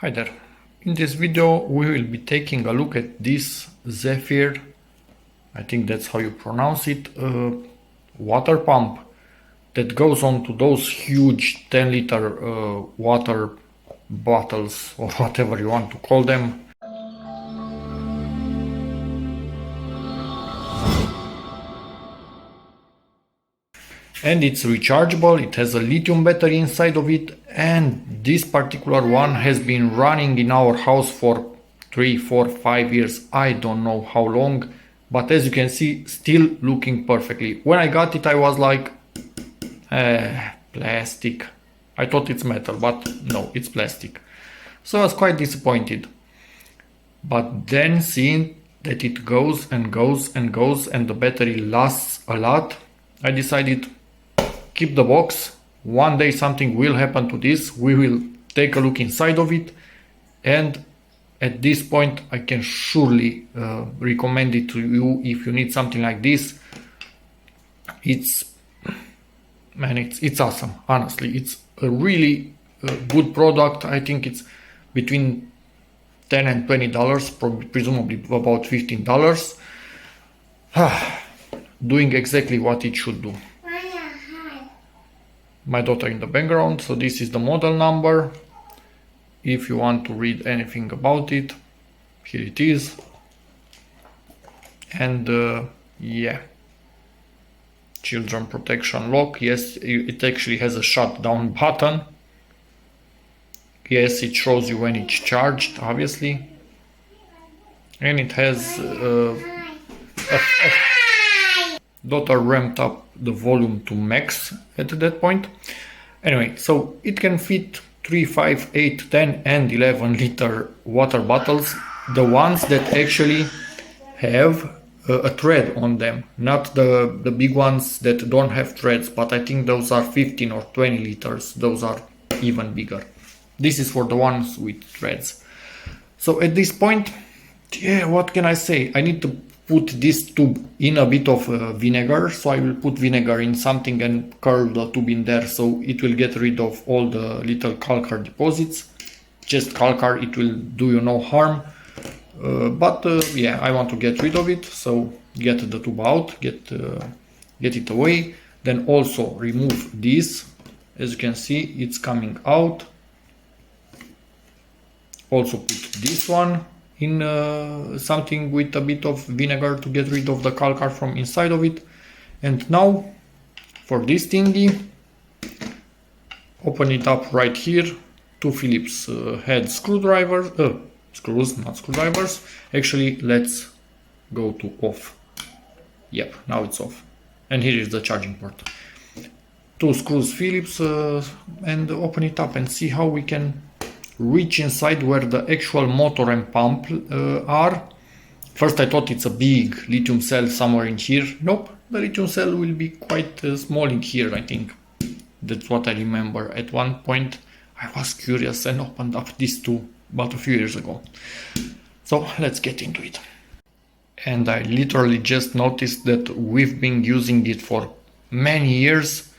Hi there. In this video we will be taking a look at this Zephyr, I think that's how you pronounce it, water pump that goes onto those huge 10-liter water bottles or whatever you want to call them. And it's rechargeable, it has a lithium battery inside of it, and this particular one has been running in our house for 3, 4, 5 years, I don't know how long, but as you can see, still looking perfectly. When I got it I was like, plastic. I thought it's metal, but no, it's plastic. So I was quite disappointed. But then seeing that it goes and goes and goes and the battery lasts a lot, I decided keep the box. One day something will happen to this, we will take a look inside of it, and at this point I can surely recommend it to you if you need something like this. It's awesome. Honestly, it's a really good product. I think it's between $10 and $20, presumably about $15. Doing exactly what it should do. My daughter in the background. So this is the model number. If you want to read anything about it, here it is. And yeah, children protection lock. Yes, it actually has a shutdown button. Yes, it shows you when it's charged, obviously. And it has daughter ramped up the volume to max at that point. Anyway, so it can fit 3, 5, 8, 10 and 11 liter water bottles, the ones that actually have a thread on them, not the big ones that don't have threads, but I think those are 15 or 20 liters, those are even bigger. This is for the ones with threads. So at this point, yeah, what can I say? I need to put this tube in a bit of vinegar, so I will put vinegar in something and curl the tube in there, so it will get rid of all the little calcar deposits. Just calcar, it will do you no harm, but yeah, I want to get rid of it, so get the tube out, get it away. Then also remove this. As you can see, it's coming out. Also put this one in something with a bit of vinegar to get rid of the calcar from inside of it. And now for this thingy, open it up right here. 2 Phillips head screwdrivers, screws, not screwdrivers. Actually, let's go to off. Yep, now it's off. And here is the charging port. 2 screws Phillips, and open it up and see how we can reach inside where the actual motor and pump are. First I thought it's a big lithium cell somewhere in here. Nope, the lithium cell will be quite small in here, I think. That's what I remember. At one point I was curious and opened up these two about a few years ago. So let's get into it. And I literally just noticed that we've been using it for many years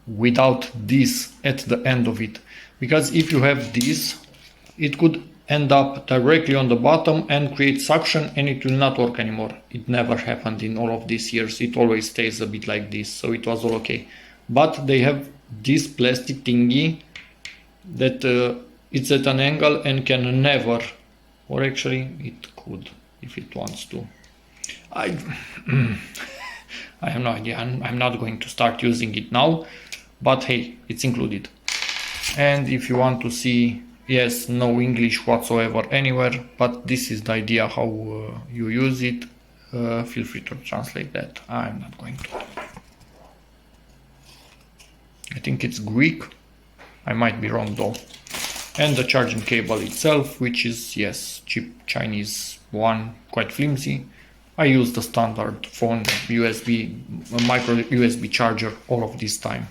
without this at the end of it. Because if you have this, it could end up directly on the bottom and create suction and it will not work anymore. It never happened in all of these years. It always stays a bit like this, so it was all okay. But they have this plastic thingy that it's at an angle and can never, or actually it could if it wants to. I have no idea. I'm not going to start using it now, but hey, it's included. And if you want to see, yes, no English whatsoever anywhere, but this is the idea how you use it. Feel free to translate that. I'm not going to. I think it's Greek. I might be wrong though. And the charging cable itself, which is, yes, cheap Chinese one, quite flimsy. I use the standard phone USB, micro USB charger all of this time.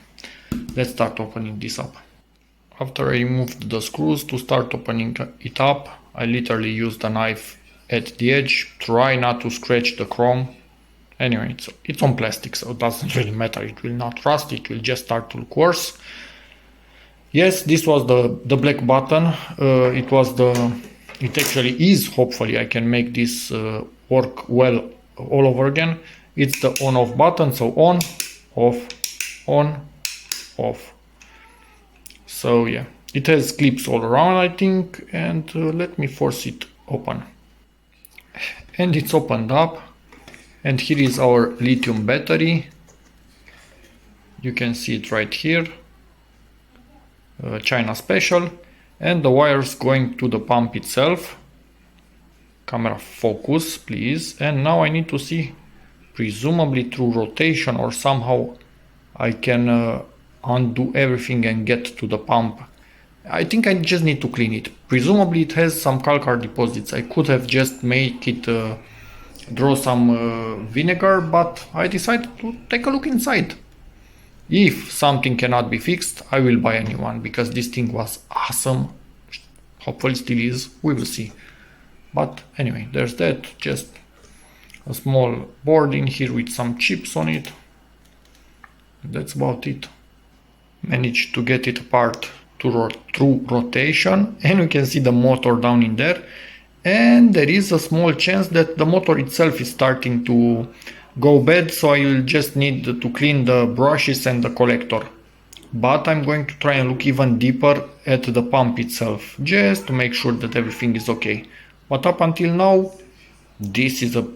Let's start opening this up. After I removed the screws to start opening it up, I literally used a knife at the edge. Try not to scratch the chrome. Anyway, it's on plastic, so it doesn't really matter. It will not rust, it will just start to look worse. Yes, this was the black button. It actually is, hopefully I can make this work well all over again. It's the on off button, so on, off, on, off. So yeah, it has clips all around, I think, and let me force it open. And it's opened up, and here is our lithium battery. You can see it right here, China special, and the wires going to the pump itself. Camera focus, please. And now I need to see, presumably through rotation or somehow I can undo everything and get to the pump. I think I just need to clean it. Presumably it has some calcar deposits. I could have just make it draw some vinegar, but I decided to take a look inside. If something cannot be fixed, I will buy a new one, because this thing was awesome. Hopefully still is, we will see. But anyway, there's that, just a small board in here with some chips on it. That's about it. Managed to get it apart through rotation, and you can see the motor down in there, and there is a small chance that the motor itself is starting to go bad, so I will just need to clean the brushes and the collector. But I'm going to try and look even deeper at the pump itself, just to make sure that everything is okay. But up until now, this is a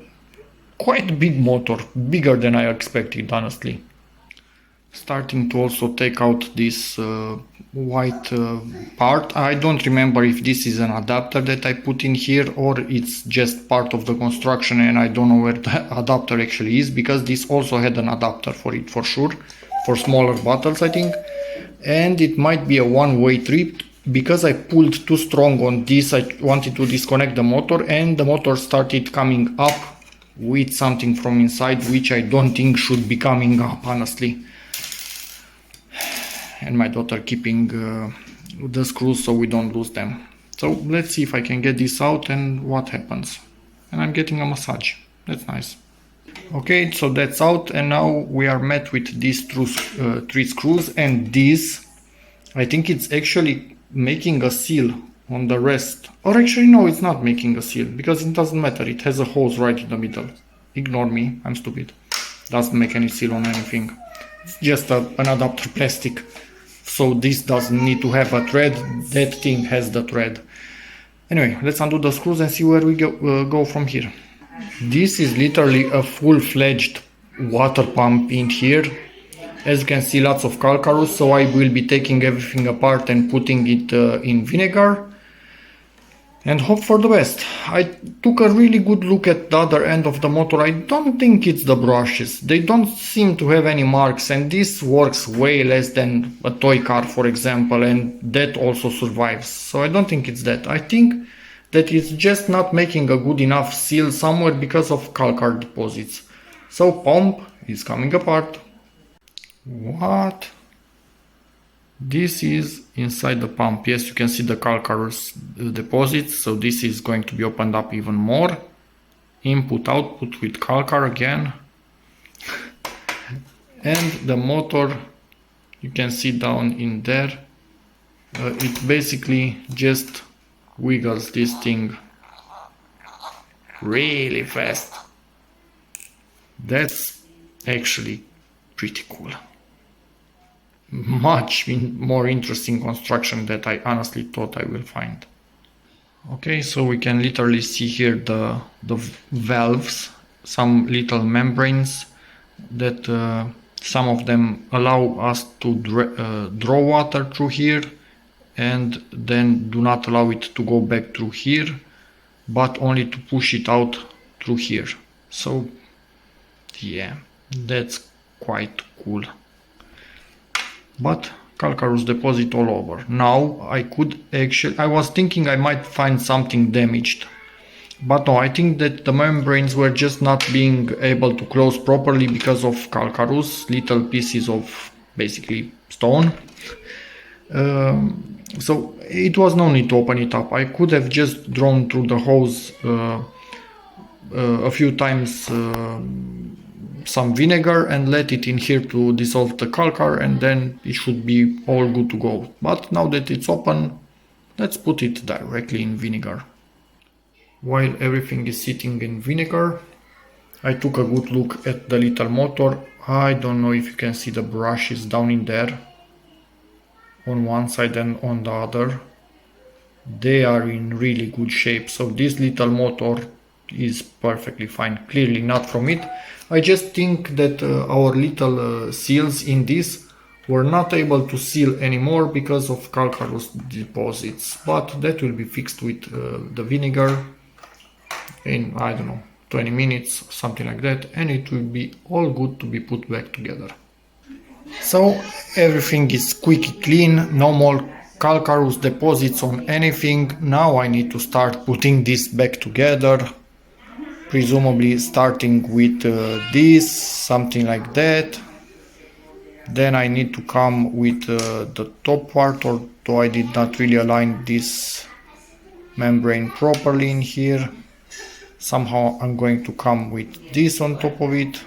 quite big motor, bigger than I expected, honestly. Starting to also take out this white part. I don't remember if this is an adapter that I put in here or it's just part of the construction, and I don't know where the adapter actually is, because this also had an adapter for it for sure, for smaller bottles I think, and it might be a one-way trip, because I pulled too strong on this. I wanted to disconnect the motor, and the motor started coming up with something from inside, which I don't think should be coming up, honestly. And my daughter keeping the screws so we don't lose them. So let's see if I can get this out and what happens. And I'm getting a massage. That's nice. Okay, so that's out, and now we are met with these three screws, and this, I think it's actually making a seal on the rest. Or actually no, it's not making a seal, because it doesn't matter. It has a hose right in the middle. Ignore me, I'm stupid. Doesn't make any seal on anything. It's just an adapter plastic. So this doesn't need to have a thread. That thing has the thread. Anyway, let's undo the screws and see where we go from here. This is literally a full-fledged water pump in here. As you can see, lots of calcarus, so I will be taking everything apart and putting it in vinegar and hope for the best. I took a really good look at the other end of the motor. I don't think it's the brushes. They don't seem to have any marks, and this works way less than a toy car, for example, and that also survives. So I don't think it's that. I think that it's just not making a good enough seal somewhere because of calcar deposits. So pump is coming apart. What? This is inside the pump. Yes, you can see the calcareous deposits, so this is going to be opened up even more. Input output with calcar again. And the motor, you can see down in there, it basically just wiggles this thing really fast. That's actually pretty cool. Much more interesting construction that I honestly thought I will find. Okay, so we can literally see here the valves, some little membranes that some of them allow us to draw water through here, and then do not allow it to go back through here, but only to push it out through here. So yeah, that's quite cool. But calcareous deposit all over. Now I was thinking I might find something damaged, but no, I think that the membranes were just not being able to close properly because of calcareous, little pieces of basically stone. So it was no need to open it up. I could have just drawn through the hose a few times some vinegar and let it in here to dissolve the calcar, and then it should be all good to go. But now that it's open, let's put it directly in vinegar. While everything is sitting in vinegar, I took a good look at the little motor. I don't know if you can see the brushes down in there on one side and on the other. They are in really good shape, so this little motor is perfectly fine. Clearly not from it. I just think that our little seals in this were not able to seal anymore because of calcareous deposits, but that will be fixed with the vinegar in, I don't know, 20 minutes, something like that, and it will be all good to be put back together. So everything is squeaky clean, no more calcareous deposits on anything. Now I need to start putting this back together, presumably starting with this, something like that. Then I need to come with the top part, although I did not really align this membrane properly in here. Somehow I'm going to come with this on top of it,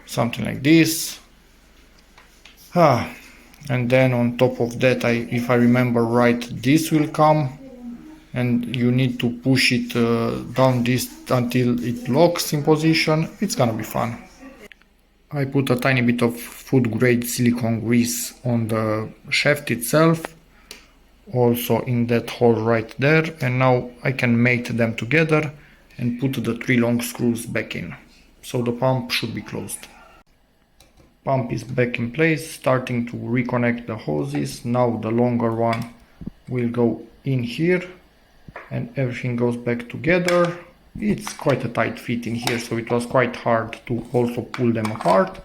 something like this. And then on top of that, if I remember right, this will come, and you need to push it down this until it locks in position. It's gonna be fun. I put a tiny bit of food grade silicone grease on the shaft itself, also in that hole right there, and now I can mate them together and put the 3 long screws back in. So the pump should be closed. Pump is back in place, starting to reconnect the hoses. Now the longer one will go in here and everything goes back together. It's quite a tight fit in here, so it was quite hard to also pull them apart.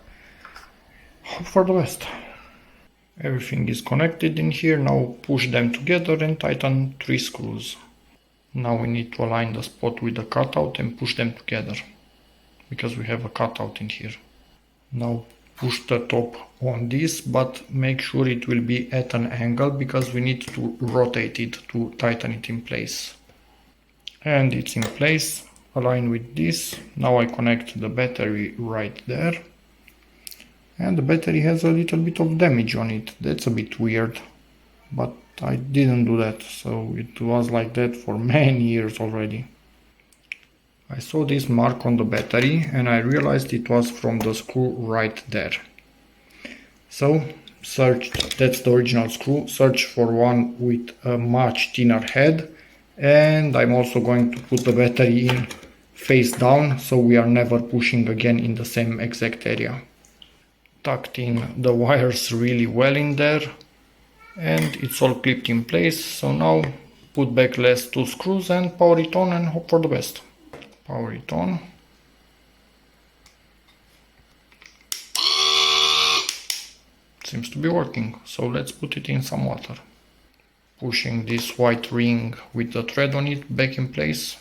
Hope for the best. Everything is connected in here. Now push them together and tighten 3 screws. Now we need to align the spot with the cutout and push them together, because we have a cutout in here. Now push the top on this, but make sure it will be at an angle, because we need to rotate it to tighten it in place. And it's in place, align with this. Now I connect the battery right there, and the battery has a little bit of damage on it. That's a bit weird, but I didn't do that, so it was like that for many years already. I saw this mark on the battery and I realized it was from the screw right there. So searched, that's the original screw, search for one with a much thinner head, and I'm also going to put the battery in face down, so we are never pushing again in the same exact area. Tucked in the wires really well in there, and it's all clipped in place. So now put back last 2 screws and power it on and hope for the best. Power it on. Seems to be working, so let's put it in some water. Pushing this white ring with the thread on it back in place.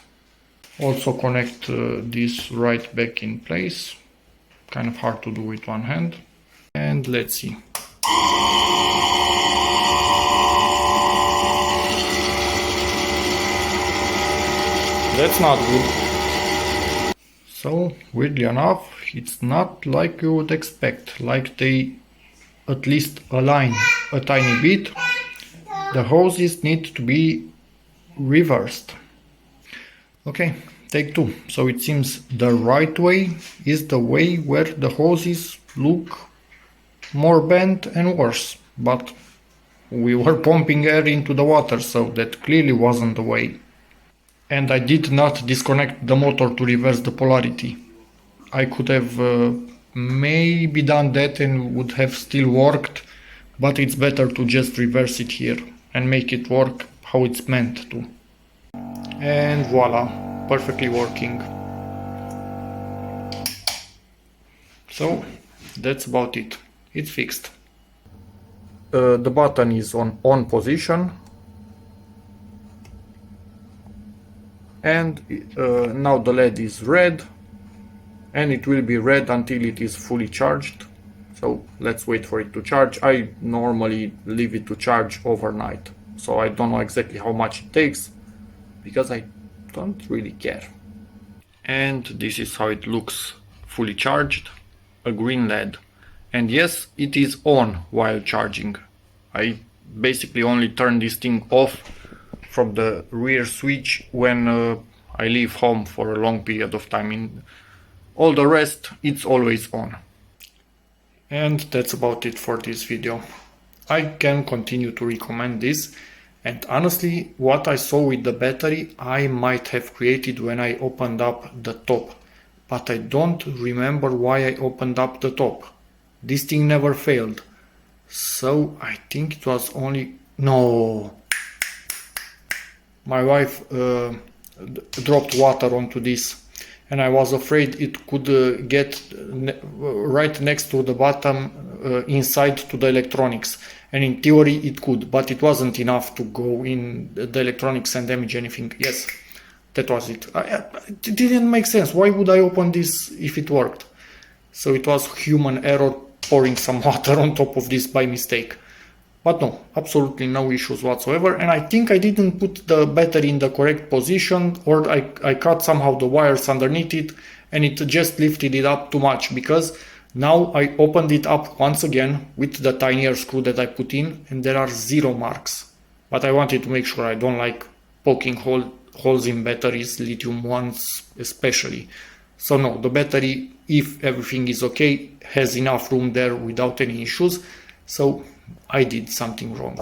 Also connect this right back in place. Kind of hard to do with one hand. And let's see. That's not good. So, weirdly enough, it's not like you would expect, like they at least align a tiny bit. The hoses need to be reversed. Okay, take 2. So it seems the right way is the way where the hoses look more bent and worse, but we were pumping air into the water, so that clearly wasn't the way. And I did not disconnect the motor to reverse the polarity. I could have maybe done that and would have still worked, but it's better to just reverse it here and make it work how it's meant to. And voila, perfectly working. So that's about it. It's fixed. The button is on position. And now the LED is red, and it will be red until it is fully charged. So let's wait for it to charge. I normally leave it to charge overnight, so I don't know exactly how much it takes, because I don't really care. And this is how it looks fully charged, a green LED. And yes, it is on while charging. I basically only turn this thing off from the rear switch when I leave home for a long period of time. In all the rest, it's always on. And that's about it for this video. I can continue to recommend this, and honestly, what I saw with the battery I might have created when I opened up the top, but I don't remember why I opened up the top. This thing never failed, so I think it was only... No! My wife dropped water onto this, and I was afraid it could get right next to the bottom inside to the electronics. And in theory it could, but it wasn't enough to go in the electronics and damage anything. Yes, that was it. It didn't make sense. Why would I open this if it worked? So it was human error pouring some water on top of this by mistake. But no, absolutely no issues whatsoever. And I think I didn't put the battery in the correct position, or I cut somehow the wires underneath it and it just lifted it up too much, because now I opened it up once again with the tinier screw that I put in, and there are 0 marks. But I wanted to make sure. I don't like poking holes in batteries, lithium ones especially. So no, the battery, if everything is okay, has enough room there without any issues. So I did something wrong.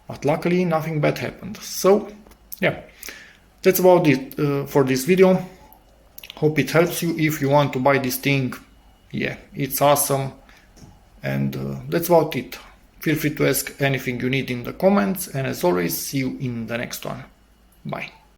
But luckily nothing bad happened. So yeah, that's about it for this video. Hope it helps you. If you want to buy this thing, yeah, it's awesome. And that's about it. Feel free to ask anything you need in the comments, and as always, see you in the next one. Bye.